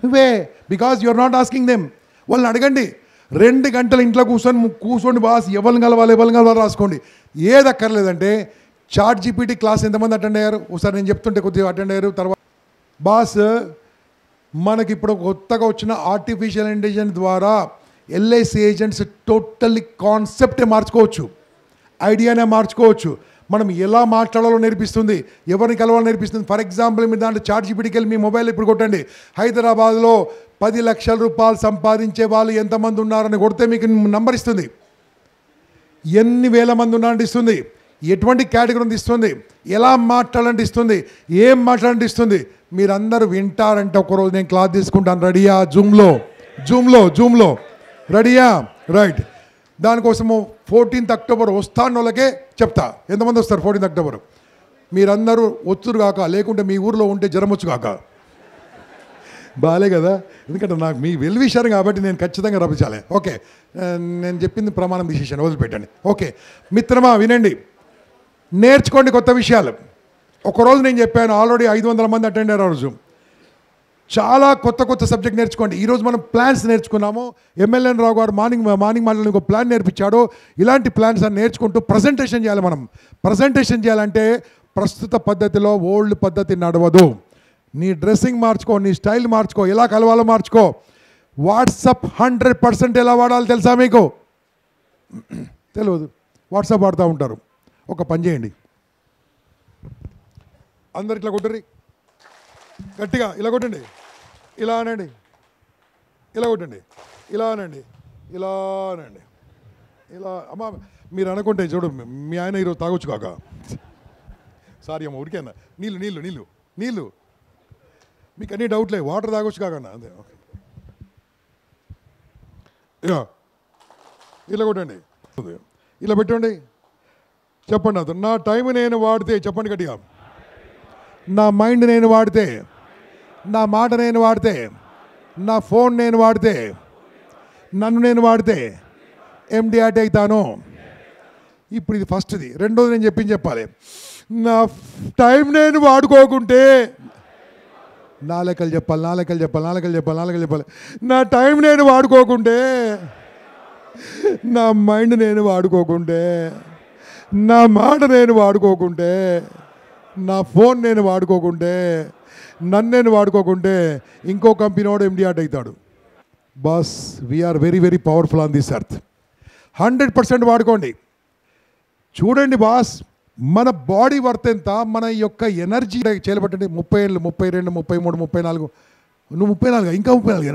నువ్వే. Because you are not asking them. వాళ్ళని అడగండి. 2 గంటలు ఇంట్లో కూర్చోండి బాస్, ఎవరిని కలవాలి రాసుకోండి. ఏది అక్కర్లేదంటే చాట్ జీపీటీ క్లాస్ ఎంతమంది అటెండ్ అయ్యారు? ఒకసారి నేను చెప్తుంటే కొద్దిగా అటెండ్ అయ్యారు. తర్వాత బాస్, మనకి ఇప్పుడు కొత్తగా వచ్చిన ఆర్టిఫిషియల్ ఇంటెలిజెన్స్ ద్వారా ఎల్ఐసి ఏజెంట్స్ టోటల్లీ కాన్సెప్టే మార్చుకోవచ్చు, ఐడియానే మార్చుకోవచ్చు. మనం ఎలా మాట్లాడాలో నేర్పిస్తుంది, ఎవరిని కలవాలో నేర్పిస్తుంది. ఫర్ ఎగ్జాంపుల్, మీరు దాంట్లో చాట్ జీపీటీకి వెళ్ళి మీ మొబైల్ ఇప్పుడు కొట్టండి, హైదరాబాద్లో 10 లక్షల రూపాయలు సంపాదించే వాళ్ళు ఎంతమంది ఉన్నారని కొడితే మీకు నంబర్ ఇస్తుంది. ఎన్ని వేల మంది ఉన్నారంటే ఇస్తుంది, ఎటువంటి కేటగిరీ ఇస్తుంది, ఎలా మాట్లాడాలంటే ఇస్తుంది, ఏం మాట్లాడాలంటే ఇస్తుంది. మీరందరూ వింటారంటే ఒకరోజు నేను క్లాస్ తీసుకుంటాను. రెడీయా? జూమ్లో రెడీయా? రైట్. దానికోసము 14th అక్టోబర్ వస్తాను వాళ్ళకే చెప్తా. ఎంతమంది వస్తారు 14th అక్టోబర్? మీరందరూ వచ్చురు కాక, లేకుంటే మీ ఊర్లో ఉంటే జ్వరం వచ్చు కాక. బాలే కదా, ఎందుకంటే నాకు మీ వెల్ విషయం కాబట్టి నేను ఖచ్చితంగా రప్పించాలి. ఓకే, నేను చెప్పింది ప్రమాణం తీసేసాను, వదిలిపెట్టండి. ఓకే మిత్రమా, వినండి, నేర్చుకోండి కొత్త విషయాలు. ఒకరోజు నేను చెప్పాను, ఆల్రెడీ 500 మంది అటెండ్ అయ్యారు. రోజు చాలా కొత్త సబ్జెక్ట్ నేర్చుకోండి. ఈరోజు మనం ప్లాన్స్ నేర్చుకున్నాము. ఎమ్మెల్యే రావు గారు మార్నింగ్ మాటలు ఒక ప్లాన్ నేర్పించాడు. ఇలాంటి ప్లాన్స్ అని నేర్చుకుంటూ ప్రజెంటేషన్ చేయాలి. మనం ప్రజెంటేషన్ చేయాలంటే ప్రస్తుత పద్ధతిలో ఓల్డ్ పద్ధతి నడవదు. నీ డ్రెస్సింగ్ మార్చుకో, నీ స్టైల్ మార్చుకో, ఎలా కలవాలో మార్చుకో. వాట్సాప్ 100% ఎలా వాడాలో తెలుసా మీకు? తెలియదు. వాట్సాప్ వాడుతూ ఉంటారు. ఒక పని చేయండి, అందరు ఇట్లా కొట్టండి, గట్టిగా ఇలా కొట్టండి, ఇలా అనండి, ఇలా కొట్టండి, ఇలా అనండి, ఇలా అనండి, ఇలా. అమ్మ మీరు అనుకుంటే చూడు, మీ ఆయన ఈరోజు తాగొచ్చు కాక. సారీ అమ్మ, ఉడికేనా? నీళ్ళు మీకు అన్ని డౌట్లే, వాటర్ తాగొచ్చు కాకన్నా, అంతే. ఓకే, ఇలా కొట్టండి, ఇలా పెట్టండి. చెప్పండి అతను, నా టైం నేను వాడితే, చెప్పండి గట్టిగా, నా మైండ్ నేను వాడితే, నా మాట నేను వాడితే, నా ఫోన్ నేను వాడితే, నన్ను నేను వాడితే ఎండిఆర్టీ అవుతాను. ఇప్పుడు ఇది ఫస్ట్ది. రెండోది నేను చెప్పాలి. నా టైం నేను వాడుకోకుంటే, నా లెక్కలు చెప్పాలి. నా టైం నేను వాడుకోకుంటే, నా మైండ్ నేను వాడుకోకుంటే, నా మాట నేను వాడుకోకుంటే, నా ఫోన్ నేను వాడుకోకుంటే, నన్ను నేను వాడుకోకుంటే ఇంకో కంపెనీ వాడు ఎండిఆర్టీ అవుతాడు. Boss, we are very very powerful on this earth. 100% వాడుకోండి. చూడండి బాస్, మన బాడీ వర్త్ ఎంత, మన యొక్క ఎనర్జీ చేయబట్టండి. 30 ఏళ్ళు, 32, 33, 34. నువ్వు 34, ఇంకా 34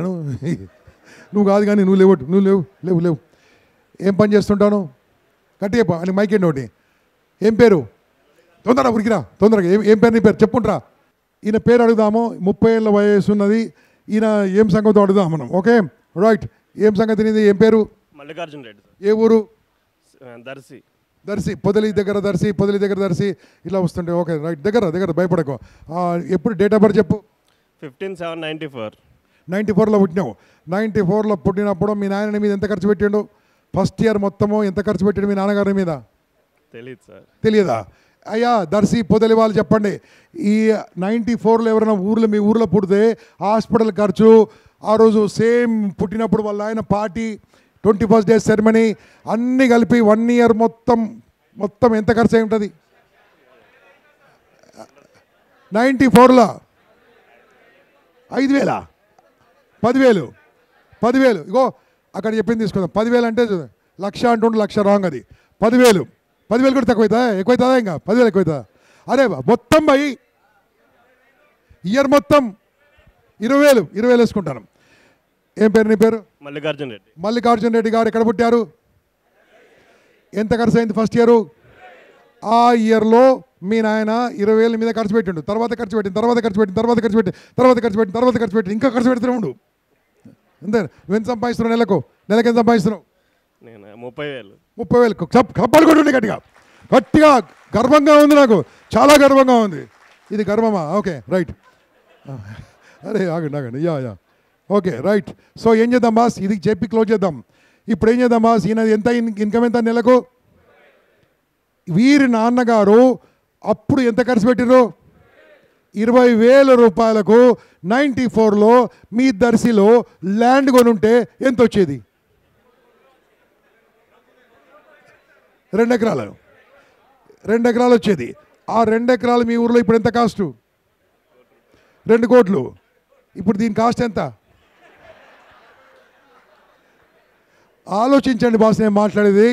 నువ్వు కాదు, కానీ నువ్వు లేవు. ఏం పని చేస్తుంటాను? గట్టిగా అని మైక్ ఏంటి ఒకటి. ఏం పేరు? తొందరగా ఉరికిరా, తొందరగా. ఏం పేరు? నీ పేరు చెప్పుంట్రా. ఈయన పేరు అడుగుదాము. 30 ఏళ్ళ వయసు ఉన్నది. ఈయన ఏం సంగతి అడుగుదాం మనం. Okay right. ఏం సంగతి నీది? ఏం పేరు? మల్లికార్జున రెడ్డి. ఏ ఊరు? దర్శి. పొదలి దగ్గర దర్శి ఇలా వస్తుంటే. Okay right. దగ్గర భయపడకు. ఎప్పుడు డేట్ ఆఫ్ బర్త్ చెప్పు. 15/7/94. 94లో పుట్టినావు. 94లో పుట్టినప్పుడు మీ నాయన మీద ఎంత ఖర్చు పెట్టిండు? ఫస్ట్ ఇయర్ మొత్తము ఎంత ఖర్చు పెట్టాడు మీ నాన్నగారి మీద? తెలియదు సార్. తెలియదా? అయ్యా దర్శి పొదలి వాళ్ళు చెప్పండి, ఈ 94లో ఎవరైనా మీ ఊర్లో పుడితే హాస్పిటల్ ఖర్చు, ఆ రోజు సేమ్ పుట్టినప్పుడు వాళ్ళ ఆయన పార్టీ, 21st డే సెరమనీ అన్నీ కలిపి 1 ఇయర్ మొత్తం ఎంత ఖర్చు అయి ఉంటుంది? 94లో 5,000 10,000 ఇగో అక్కడ చెప్పింది తీసుకుందాం. 10,000 అంటే 1,00,000 అంటుండే, 1,00,000 రాంగ్ అది. 10,000 కూడా తక్కువ అవుతుందా? ఎక్కువ అవుతుందా? ఇంకా 10,000 ఎక్కువ అవుతుందా? అరే మొత్తం పోయి ఇయర్ మొత్తం 20,000 వేసుకుంటాను. ఏం పేరు నీ పేరు? మల్లికార్జున రెడ్డి గారు ఎక్కడ పుట్టారు? ఎంత ఖర్చు అయింది ఫస్ట్ ఇయరు? ఆ ఇయర్లో మీ నాయన 20,000 మీద ఖర్చు పెట్టిండు. తర్వాత ఖర్చు పెట్టి ఇంకా ఖర్చు పెడుతూనే ఉండు. అంతే. నువ్వెంత సంపాదిస్తున్నావు? నెలకు ఎంత సంపాదిస్తున్నావు? 30,000. కప్పలు కొట్టుండి గట్టిగా గర్వంగా ఉంది, నాకు చాలా గర్వంగా ఉంది. ఇది గర్వమా? Okay right. అరే ఆగండి యా ఓకే రైట్. సో ఏం చేద్దాం బాస్, ఇది చెప్పి క్లోజ్ చేద్దాం. ఇప్పుడు ఏం చేద్దాం బాస్, ఈయన ఎంత ఇన్కమ్ ఎంత నెలకు? వీరి నాన్నగారు అప్పుడు ఎంత ఖర్చు పెట్టిర్రు? 20,000 రూపాయలకు 94లో మీ దర్శిలో ల్యాండ్ కొనుంటే ఎంత వచ్చేది? 2 ఎకరాలు వచ్చేది. ఆ 2 ఎకరాలు మీ ఊర్లో ఇప్పుడు ఎంత కాస్టు? 2 కోట్లు. ఇప్పుడు దీని కాస్ట్ ఎంత? ఆలోచించండి బాస్, నేను మాట్లాడేది.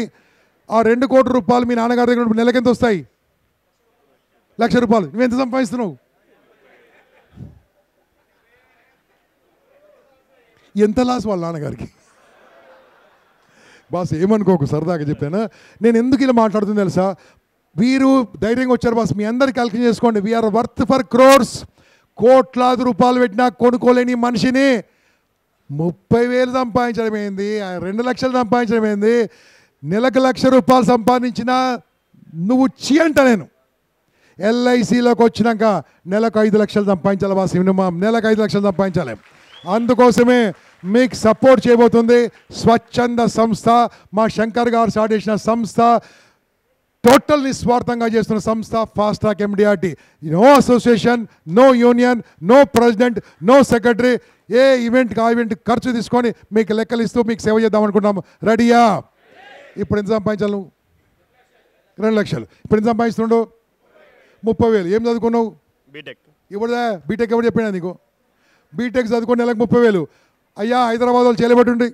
ఆ 2 కోట్ల రూపాయలు మీ నాన్నగారి దగ్గర నెలకి ఎంత వస్తాయి? 1,00,000 రూపాయలు. నువ్వెంత సంపాదిస్తున్నావు? ఎంత లాస్ వాళ్ళ నాన్నగారికి? బాస్ ఏమనుకోకు, సరదాగా చెప్పాను. నేను ఎందుకు ఇలా మాట్లాడుతుంది తెలుసా? వీరు ధైర్యంగా వచ్చారు బాస్. మీ అందరు క్యాల్కులేట్ చేసుకోండి. We are worth for crores. కోట్లాది రూపాయలు పెట్టినా కొనుక్కోలేని మనిషిని 30,000 సంపాదించడం ఏంది, 2 లక్షలు సంపాదించడం ఏంది, నెలకు 1,00,000 రూపాయలు సంపాదించినా నువ్వు అంట. నేను ఎల్ఐసిలోకి వచ్చినాక నెలకు 5 లక్షలు సంపాదించాలి బాస్. మినిమం నెలకు 5 లక్షలు సంపాదించాలి. అందుకోసమే మీకు సపోర్ట్ చేయబోతుంది స్వచ్ఛంద సంస్థ. మా శంకర్ గారు స్టార్ట్ చేసిన సంస్థ, టోటల్ నిస్వార్థంగా చేస్తున్న సంస్థ fast track MDRT. No association, no union, no president, no secretary. ఏ ఈవెంట్కి ఆ ఈవెంట్ ఖర్చు తీసుకొని మీకు లెక్కలు ఇస్తూ మీకు సేవ చేద్దాం అనుకుంటున్నాము. రెడీయా? ఇప్పుడు ఎంత సంపాదించాలి నువ్వు? 2 లక్షలు. ఇప్పుడు ఎంత సంపాదిస్తుండు? 30,000. ఏం చదువుకున్నావు? బీటెక్. బీటెక్ ఎవరు చెప్పినా నీకు? బీటెక్ చదువుకొని నెలకు 30,000. అయ్యా హైదరాబాద్ వాళ్ళు చేయబట్టుండి,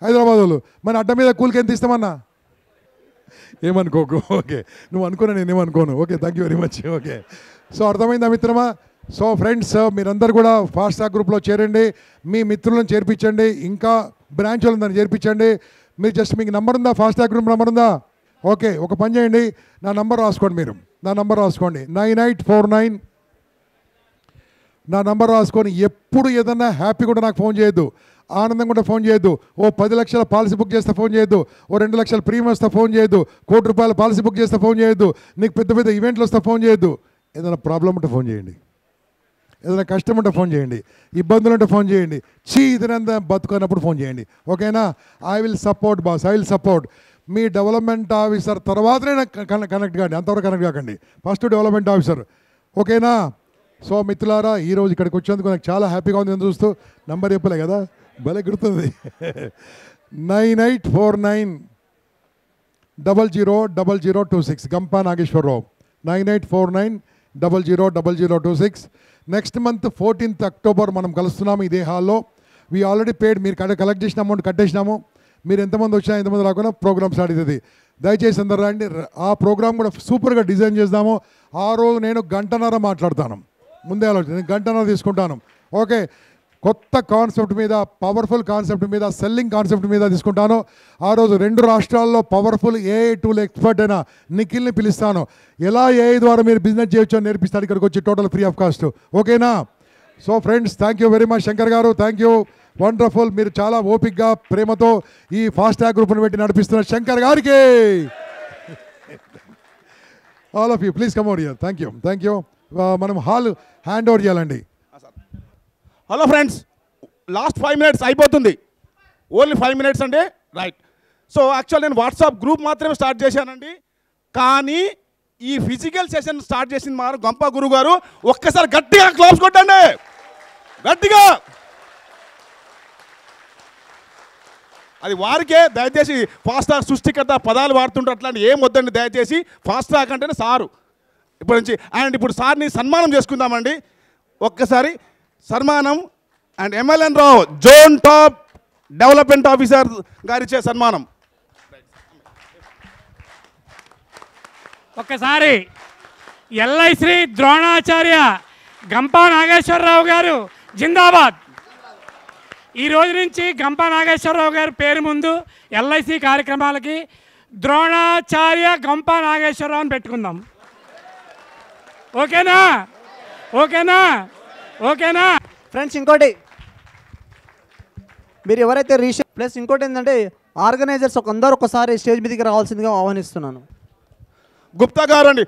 హైదరాబాద్ వాళ్ళు మన అడ్డ మీద కూలికి ఎంత ఇస్తామన్నా? ఏమనుకోకు. ఓకే, నువ్వు అనుకున్నా, నేనేమనుకోను. Okay, thank you very much. Okay, so అర్థమైందా మిత్రమా? సో ఫ్రెండ్స్, మీరందరూ కూడా ఫాస్ట్ ట్రాక్ గ్రూప్లో చేరండి. మీ మిత్రులను చేర్పించండి, ఇంకా బ్రాంచ్ వాళ్ళని చేర్పించండి. మీరు జస్ట్ మీకు నెంబర్ ఉందా? ఫాస్ట్ ట్రాక్ గ్రూప్ నెంబర్ ఉందా? ఓకే, ఒక పని చేయండి, నా నంబర్ రాసుకోండి. మీరు నా నంబర్ రాసుకోండి, 9849. నా నంబర్ రాసుకొని ఎప్పుడు ఏదన్నా హ్యాపీ కూడా నాకు ఫోన్ చేయొద్దు, ఆనందం కూడా ఫోన్ చేయొద్దు. ఓ 10 లక్షల పాలసీ బుక్ చేస్తే ఫోన్ చేయొద్దు, ఓ 2 లక్షల ప్రీమియం వస్తే ఫోన్ చేయొద్దు, ₹1,00,00,000 పాలసీ బుక్ చేస్తే ఫోన్ చేయొద్దు, నీకు పెద్ద పెద్ద ఈవెంట్లు వస్తే ఫోన్ చేయొద్దు. ఏదైనా ప్రాబ్లం ఉంటే ఫోన్ చేయండి, ఏదైనా కష్టం ఉంటే ఫోన్ చేయండి, ఇబ్బందులు ఉంటే ఫోన్ చేయండి, ఇదంతా బతుకున్నప్పుడు ఫోన్ చేయండి. ఓకేనా? I will support boss, I will support. Me development officer తర్వాతనే కనెక్ట్ కాండి, అంతవరకు కనెక్ట్ కాకండి. First development officer. ఓకేనా? సో మిత్రులారా, ఈరోజు ఇక్కడికి వచ్చేందుకు నాకు చాలా హ్యాపీగా ఉంది. నేను చూస్తూ నంబర్ చెప్పలే కదా, భలే గుర్తుంది. 9849000026 Gampa Nageswararao. 9849000026. Next month 14th October మనం కలుస్తున్నాము ఇదే హాల్లో. We already paid. మీరు కలెక్ట్ చేసిన అమౌంట్ కట్టేసినాము. మీరు ఎంతమంది వచ్చినా ఎంతమంది రాకుండా ప్రోగ్రామ్ స్టార్ట్ అవుతుంది. దయచేసి అందరు రండి. ఆ ప్రోగ్రామ్ కూడా సూపర్గా డిజైన్ చేద్దాము. ఆ రోజు నేను 1.5 గంట మాట్లాడతాను. ముందే ఆలోచన, 1.5 గంట తీసుకుంటాను. ఓకే, కొత్త కాన్సెప్ట్ మీద, పవర్ఫుల్ కాన్సెప్ట్ మీద, సెల్లింగ్ కాన్సెప్ట్ మీద తీసుకుంటాను. ఆ రోజు 2 రాష్ట్రాల్లో పవర్ఫుల్ AI టూల్ ఎక్స్పర్ట్ అయిన నిఖిల్ని పిలుస్తాను. ఎలా AI ద్వారా మీరు బిజినెస్ చేయొచ్చో నేర్పిస్తాను ఇక్కడికి వచ్చి, టోటల్ ఫ్రీ ఆఫ్ కాస్ట్. ఓకేనా? So friends, thank you very much. Shankar గారు, థ్యాంక్ యూ, వండర్ఫుల్. మీరు చాలా ఓపిక్గా ప్రేమతో ఈ ఫాస్ట్ ట్రాక్ గ్రూప్ను పెట్టి నడిపిస్తున్న శంకర్ గారికి all of you please come over here. Thank you. మనం హాల్ హ్యాండ్ ఓవర్ చేయాలండి. హలో ఫ్రెండ్స్, లాస్ట్ 5 minutes అయిపోతుంది, ఓన్లీ 5 minutes అండి, రైట్. సో యాక్చువల్ నేను వాట్సాప్ గ్రూప్ మాత్రమే స్టార్ట్ చేశానండి, కానీ ఈ ఫిజికల్ సెషన్ స్టార్ట్ చేసింది మారు గంప గురువు గారు. ఒక్కసారి గట్టిగా క్లాప్స్ కొట్టండి, గట్టిగా. అది వారికే. దయచేసి ఫాస్ట్ ట్రాక్ సృష్టికర్త పదాలు వాడుతుంటారు, అట్లాంటి ఏం వద్దండి దయచేసి. ఫాస్ట్ ట్రాక్ అంటేనే సారు ఇప్పటి నుంచి. అండ్ ఇప్పుడు సార్ని సన్మానం చేసుకుందామండి. ఒక్కసారి సన్మానం. And MLN Rao zone top development officer గారిచ్చే సన్మానం. ఒక్కసారి LIC ద్రోణాచార్య గంపా నాగేశ్వరరావు గారు జిందాబాద్. ఈ రోజు నుంచి గంపా నాగేశ్వరరావు గారి పేరు ముందు LIC కార్యక్రమాలకి ద్రోణాచార్య గంపా నాగేశ్వరరావు అని పెట్టుకుందాం. ఓకేనా? ఓకేనా? ఓకేనా ఫ్రెండ్స్? ఇంకోటి, మీరు ఎవరైతే రీష్ ప్లస్ ఇంకోటి ఏంటంటే ఆర్గనైజర్స్ అందరూ ఒకసారి స్టేజ్ మీదకి రావాల్సిందిగా ఆహ్వానిస్తున్నాను. గుప్తా గారు అండి.